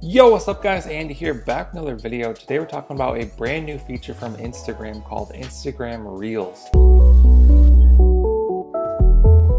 Yo, what's up guys? Andy here, back with another video. Today we're talking about a brand new feature from Instagram called Instagram Reels.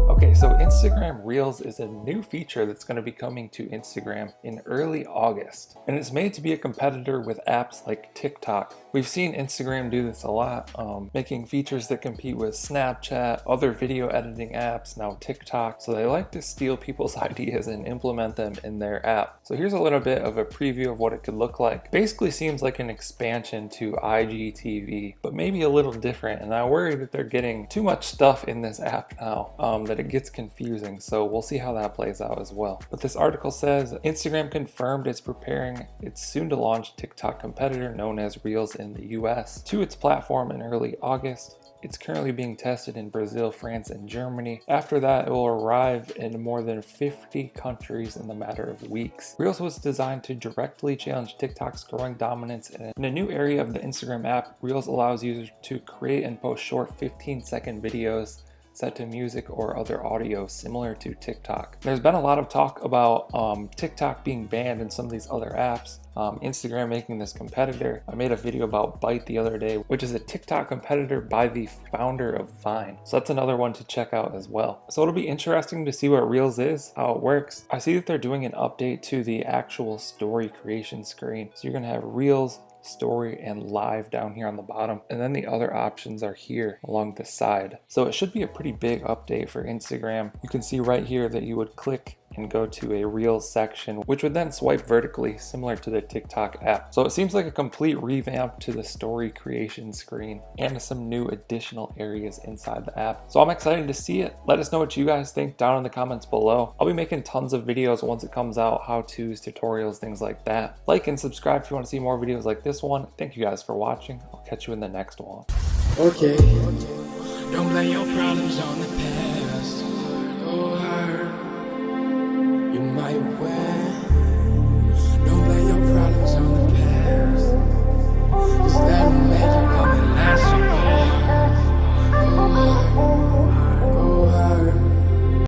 Okay, so Instagram Reels is a new feature that's going to be coming to Instagram in early August. And it's made to be a competitor with apps like TikTok. We've seen Instagram do this a lot, making features that compete with Snapchat, other video editing apps, now TikTok. So they like to steal people's ideas and implement them in their app. So here's a little bit of a preview of what it could look like. Basically seems like an expansion to IGTV, but maybe a little different. And I worry that they're getting too much stuff in this app now, that it gets confusing. So we'll see how that plays out as well. But this article says Instagram confirmed it's preparing its soon to launch TikTok competitor known as Reels in the US to its platform in early August. It's currently being tested in Brazil, France, and Germany. After that, it will arrive in more than 50 countries in the matter of weeks. Reels was designed to directly challenge TikTok's growing dominance in a new area of the Instagram app. Reels allows users to create and post short 15-second videos set to music or other audio similar to TikTok. There's been a lot of talk about TikTok being banned in some of these other apps. Instagram making this competitor. I made a video about Byte the other day, which is a TikTok competitor by the founder of Vine. So that's another one to check out as well. So it'll be interesting to see what Reels is, how it works. I see that they're doing an update to the actual story creation screen. So you're gonna have Reels, story, and live down here on the bottom, and then the other options are here along the side. So it should be a pretty big update for Instagram. You can see right here that you would click and go to a Reels section, which would then swipe vertically, similar to the TikTok app. So it seems like a complete revamp to the story creation screen and some new additional areas inside the app. So I'm excited to see it. Let us know what you guys think down in the comments below. I'll be making tons of videos once it comes out, how-tos, tutorials, things like that. Like and subscribe if you want to see more videos like this one. Thank you guys for watching. I'll catch you in the next one. Okay. Don't blame your problems on the past. Go hard. You might win.